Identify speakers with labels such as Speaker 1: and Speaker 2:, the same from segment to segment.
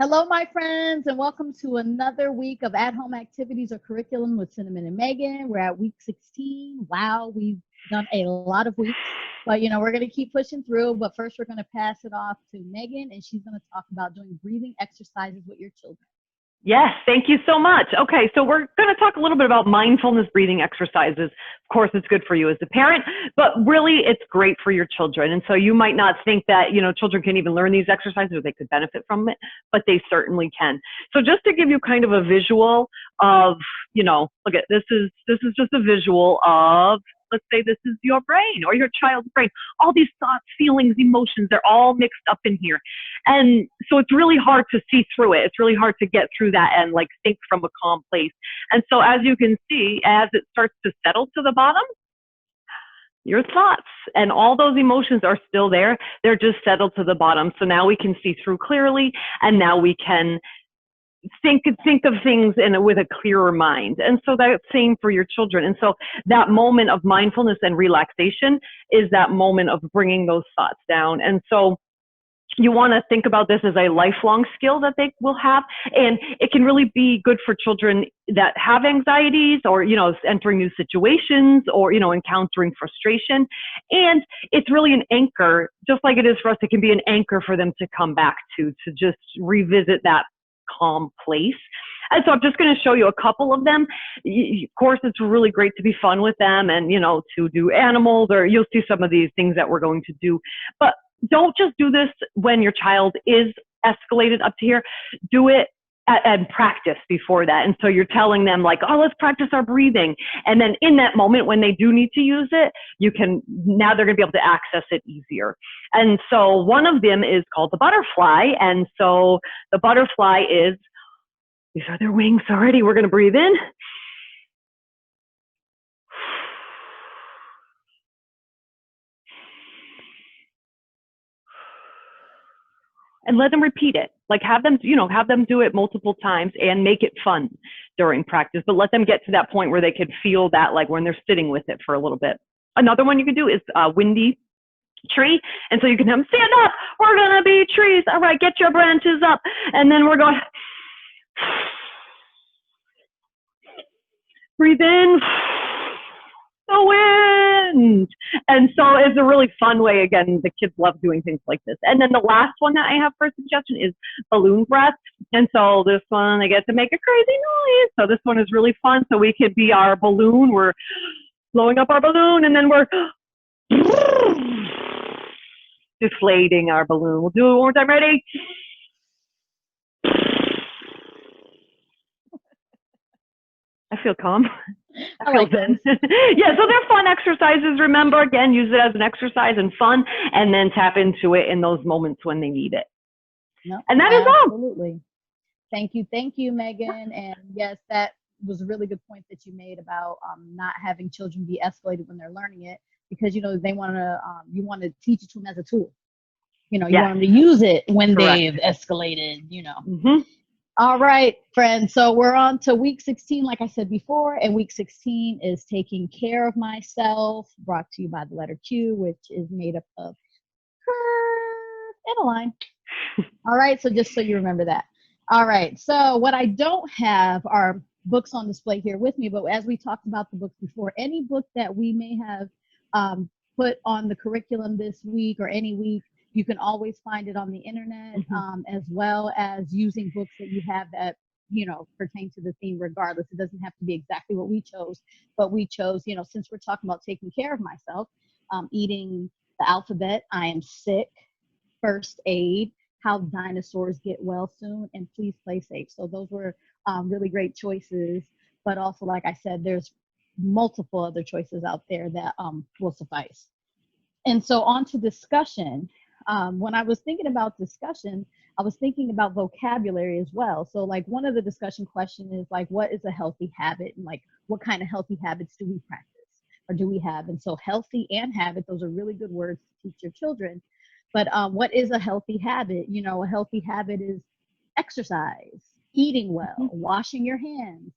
Speaker 1: Hello, my friends, and welcome to another week of at-home activities or curriculum with Cinnamon and Megan. We're at week 16. Wow, we've done a lot of weeks, but we're going to keep pushing through. But first, we're going to pass it off to Megan, and she's going to talk about doing breathing exercises with your children.
Speaker 2: Yes, thank you so much. Okay, so we're going to talk a little bit about mindfulness breathing exercises. Of course, it's good for you as a parent, but really it's great for your children. And so you might not think that, children can even learn these exercises or they could benefit from it, but they certainly can. So just to give you kind of a visual of, look at this is just a visual of, let's say this is your brain or your child's brain. All these thoughts, feelings, emotions, they're all mixed up in here. And so it's really hard to see through it. It's really hard to get through that and like think from a calm place. And so as you can see, as it starts to settle to the bottom, your thoughts and all those emotions are still there. They're just settled to the bottom. So now we can see through clearly, and now we can think of things with a clearer mind. And so that's same for your children. And so that moment of mindfulness and relaxation is that moment of bringing those thoughts down. And so you want to think about this as a lifelong skill that they will have. And it can really be good for children that have anxieties or, entering new situations or, encountering frustration. And it's really an anchor, just like it is for us. It can be an anchor for them to come back to just revisit that calm place. And so I'm just going to show you a couple of them. Of course, it's really great to be fun with them and, to do animals, or you'll see some of these things that we're going to do. But don't just do this when your child is escalated up to here. Do it and practice before that. And so you're telling them like, oh, let's practice our breathing. And then in that moment when they do need to use it, now they're going to be able to access it easier. And so one of them is called the butterfly. And so the butterfly these are their wings already. We're going to breathe in. And let them repeat it. Like have them do it multiple times and make it fun during practice, but let them get to that point where they could feel that, like when they're sitting with it for a little bit. Another one you can do is windy tree. And so you can have them stand up. We're going to be trees. All right, get your branches up. And then we're going breathe in the wind. And so it's a really fun way. Again, the kids love doing things like this. And then the last one that I have for suggestion is balloon breath. And so this one, they get to make a crazy noise. So this one is really fun. So we could be our balloon. We're blowing up our balloon, and then we're deflating our balloon. We'll do it one more time. Ready? I feel calm.
Speaker 1: I like
Speaker 2: zen. Yeah, so they're fun exercises. Remember, again, use it as an exercise and fun, and then tap into it in those moments when they need it.
Speaker 1: No,
Speaker 2: and that is all.
Speaker 1: Absolutely. Thank you, Megan. And yes, that was a really good point that you made about not having children be escalated when they're learning it, because they want to you want to teach it to them as a tool. You want them to use it when they've escalated.
Speaker 2: Mm-hmm.
Speaker 1: All right, friends. So we're on to week 16, like I said before, and week 16 is taking care of myself, brought to you by the letter Q, which is made up of curve and a line. All right, so just so you remember that. All right, so what I don't have are books on display here with me, but as we talked about the books before, any book that we may have put on the curriculum this week or any week, you can always find it on the internet, as well as using books that you have that, pertain to the theme regardless. It doesn't have to be exactly what we chose, but we chose, since we're talking about taking care of myself, eating the alphabet, I am sick, first aid, how dinosaurs get well soon, and please play safe. So those were really great choices, but also, like I said, there's multiple other choices out there that will suffice. And so on to discussion. When I was thinking about discussion, I was thinking about vocabulary as well. So like one of the discussion questions is like, what is a healthy habit? And like, what kind of healthy habits do we practice or do we have? And so healthy and habit, those are really good words to teach your children. But what is a healthy habit? A healthy habit is exercise, eating well, washing your hands,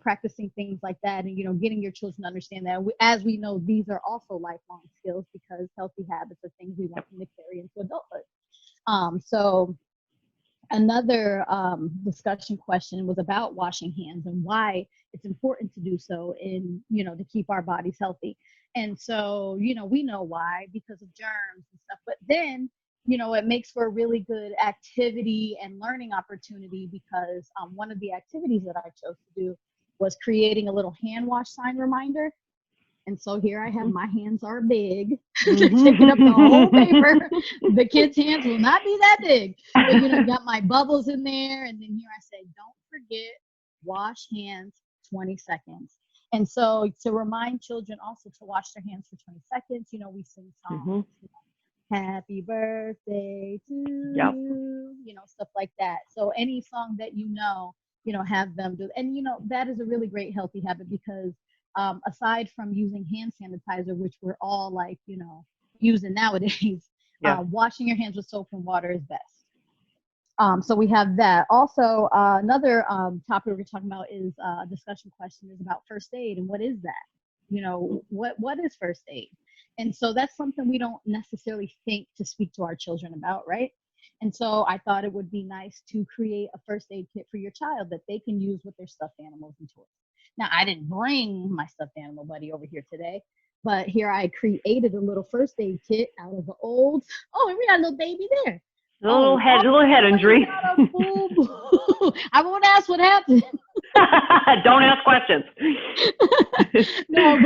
Speaker 1: practicing things like that, and, getting your children to understand that. As we know, these are also lifelong skills because healthy habits are things we want them to carry into adulthood. So Another discussion question was about washing hands and why it's important to do so in, to keep our bodies healthy. And so, we know why, because of germs and stuff. But then, it makes for a really good activity and learning opportunity, because one of the activities that I chose to do was creating a little hand wash sign reminder. And so here I have, my hands are big. They're taking up the whole paper. The kids' hands will not be that big. But, got my bubbles in there. And then here I say, don't forget, wash hands 20 seconds. And so to remind children also to wash their hands for 20 seconds, we sing songs. Happy birthday to you, stuff like that. So any song that have them do. And, that is a really great healthy habit, because aside from using hand sanitizer, which we're all like, using nowadays, washing your hands with soap and water is best. So we have that. Also, another topic we're talking about is a discussion question is about first aid, and what is that? What is first aid? And so that's something we don't necessarily think to speak to our children about, right? And so I thought it would be nice to create a first aid kit for your child that they can use with their stuffed animals and toys. Now, I didn't bring my stuffed animal buddy over here today, but here I created a little first aid kit out of the old. Oh, and we got a little baby there.
Speaker 2: A little head injury.
Speaker 1: I won't ask what happened.
Speaker 2: Don't ask questions.
Speaker 1: No,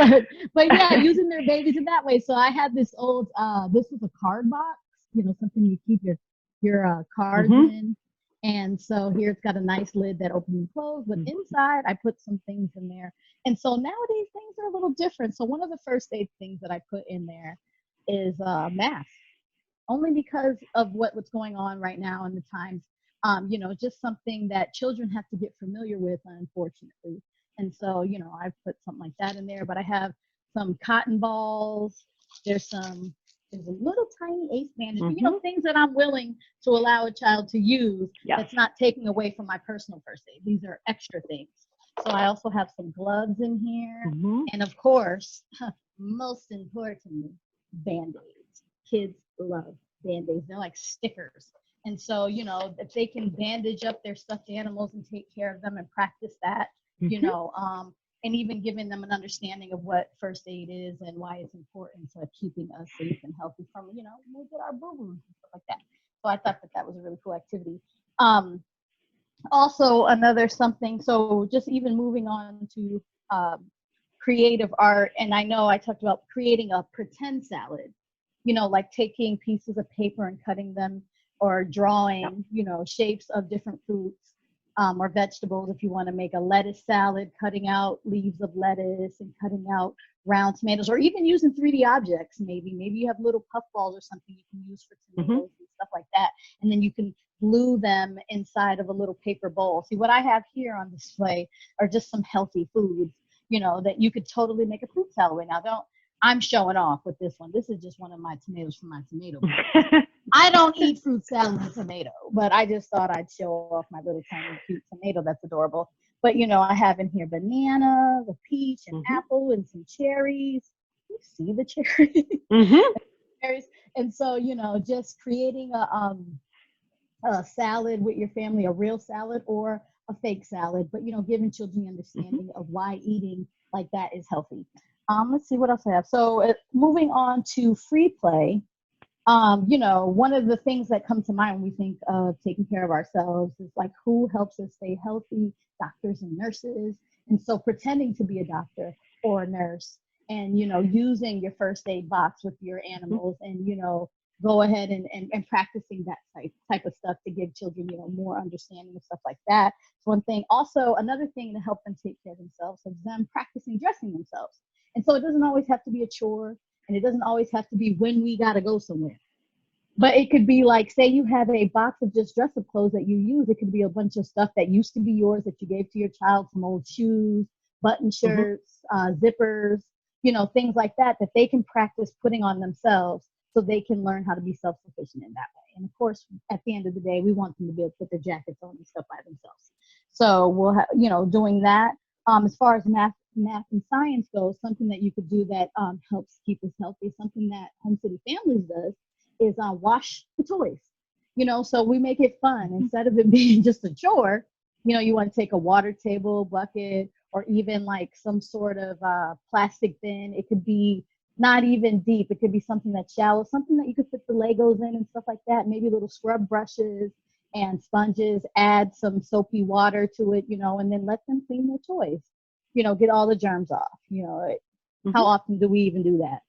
Speaker 1: but yeah, using their babies in that way. So I had this old, this was a card box, something you keep your cards in. And so here it's got a nice lid that opens and closes, but inside I put some things in there. And so nowadays things are a little different. So one of the first aid things that I put in there is masks, only because of what's going on right now in the times. Just something that children have to get familiar with, unfortunately. And so, I've put something like that in there, but I have some cotton balls. There's a little tiny ace bandage, things that I'm willing to allow a child to use. That's not taking away from my personal first aid. These are extra things. So I also have some gloves in here. And of course, most importantly, Band-Aids. Kids love Band-Aids. They're like stickers. And so, if they can bandage up their stuffed animals and take care of them and practice that, and even giving them an understanding of what first aid is and why it's important to keeping us safe and healthy from, we'll get our boo-boos and stuff like that. So I thought that was a really cool activity. Also, another something, so just even moving on to creative art, and I know I talked about creating a pretend salad, like taking pieces of paper and cutting them, or drawing, shapes of different fruits or vegetables. If you want to make a lettuce salad, cutting out leaves of lettuce and cutting out round tomatoes, or even using 3D objects. Maybe you have little puffballs or something you can use for tomatoes and stuff like that. And then you can glue them inside of a little paper bowl. See, what I have here on display are just some healthy foods, that you could totally make a fruit salad with. Now, I'm showing off with this one. This is just one of my tomatoes from my tomato bowl. I don't eat fruit salad with tomato, but I just thought I'd show off my little tiny cute tomato that's adorable. But, I have in here bananas, a peach, an apple, and some cherries. You see the cherries? Cherries. And so, just creating a salad with your family, a real salad or a fake salad, but, giving children the understanding of why eating like that is healthy. Let's see what else I have. So moving on to free play. One of the things that come to mind when we think of taking care of ourselves is like, who helps us stay healthy? Doctors and nurses. And so pretending to be a doctor or a nurse and, using your first aid box with your animals and, go ahead and practicing that type of stuff to give children, more understanding of stuff like that. It's one thing. Also, another thing to help them take care of themselves is them practicing dressing themselves. And so it doesn't always have to be a chore, and it doesn't always have to be when we got to go somewhere. But it could be like, say you have a box of just dress-up clothes that you use. It could be a bunch of stuff that used to be yours that you gave to your child, some old shoes, button shirts, zippers, things like that they can practice putting on themselves so they can learn how to be self-sufficient in that way. And of course, at the end of the day, we want them to be able to put their jackets on and stuff by themselves. So we'll have, doing that. As far as math and science goes, something that you could do that helps keep us healthy, something that Home City Families does is wash the toys. So we make it fun. Instead of it being just a chore, you want to take a water table, bucket, or even like some sort of plastic bin. It could be not even deep. It could be something that's shallow, something that you could put the Legos in and stuff like that. Maybe little scrub brushes and sponges, add some soapy water to it, and then let them clean their toys, get all the germs off. How often do we even do that?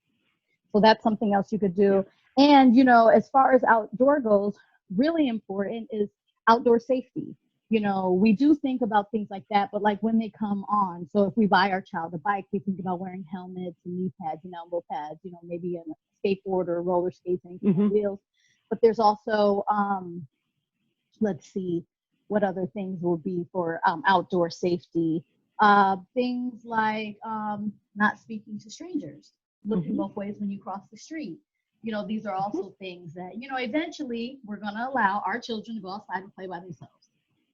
Speaker 1: So that's something else you could do. And, as far as outdoor goes, really important is outdoor safety. We do think about things like that, but like when they come on, so if we buy our child a bike, we think about wearing helmets and knee pads and elbow pads, maybe a skateboard or roller skates and wheels. But there's also, let's see, what other things will be for outdoor safety. Things like not speaking to strangers, looking both ways when you cross the street. These are also things that, eventually we're going to allow our children to go outside and play by themselves,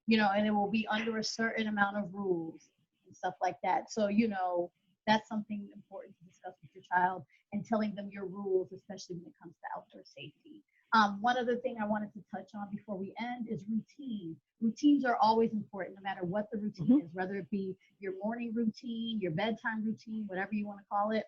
Speaker 1: and it will be under a certain amount of rules and stuff like that. So, that's something important to discuss with your child and telling them your rules, especially when it comes to outdoor safety. One other thing I wanted to touch on before we end is routine. Routines are always important, no matter what the routine is, whether it be your morning routine, your bedtime routine, whatever you want to call it.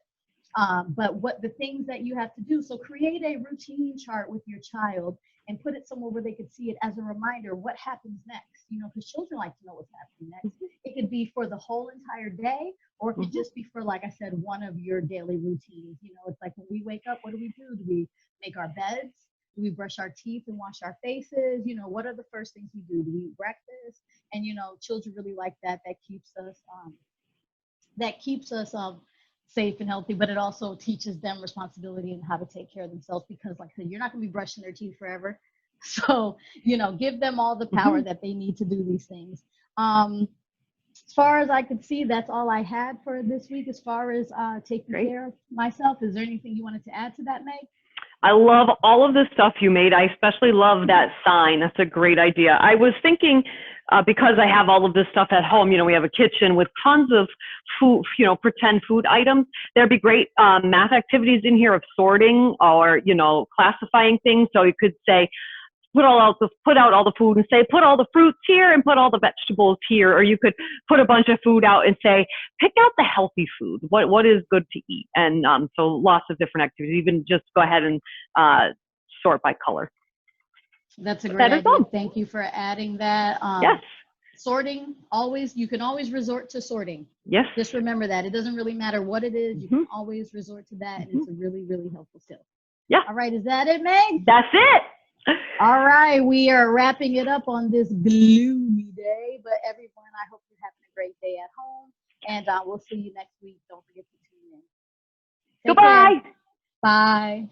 Speaker 1: But what the things that you have to do. So create a routine chart with your child and put it somewhere where they could see it as a reminder what happens next, because children like to know what's happening next. It could be for the whole entire day, or it could just be for, like I said, one of your daily routines. It's like when we wake up, what do? Do we make our beds? Do we brush our teeth and wash our faces? What are the first things we do? Do we eat breakfast? And, children really like that. That keeps us safe and healthy, but it also teaches them responsibility and how to take care of themselves, because like I said, you're not going to be brushing their teeth forever. So, give them all the power that they need to do these things. As far as I could see, that's all I had for this week as far as taking care of myself. Is there anything you wanted to add to that, Meg?
Speaker 2: I love all of the stuff you made. I especially love that sign. That's a great idea. I was thinking, because I have all of this stuff at home, we have a kitchen with tons of food, pretend food items. There'd be great math activities in here of sorting or, classifying things. So you could say, put out all the food and say, put all the fruits here and put all the vegetables here. Or you could put a bunch of food out and say, pick out the healthy food. What is good to eat? And so lots of different activities. Even just go ahead and sort by color.
Speaker 1: That's a great idea. Thank you for adding that.
Speaker 2: Yes.
Speaker 1: Sorting, you can always resort to sorting.
Speaker 2: Yes.
Speaker 1: Just remember that. It doesn't really matter what it is. You can always resort to that. And it's a really, really helpful skill.
Speaker 2: Yeah.
Speaker 1: All right. Is that it, Meg?
Speaker 2: That's it.
Speaker 1: All right, we are wrapping it up on this gloomy day, but everyone, I hope you're having a great day at home, and we'll see you next week. Don't forget to tune in.
Speaker 2: Goodbye.
Speaker 1: Bye.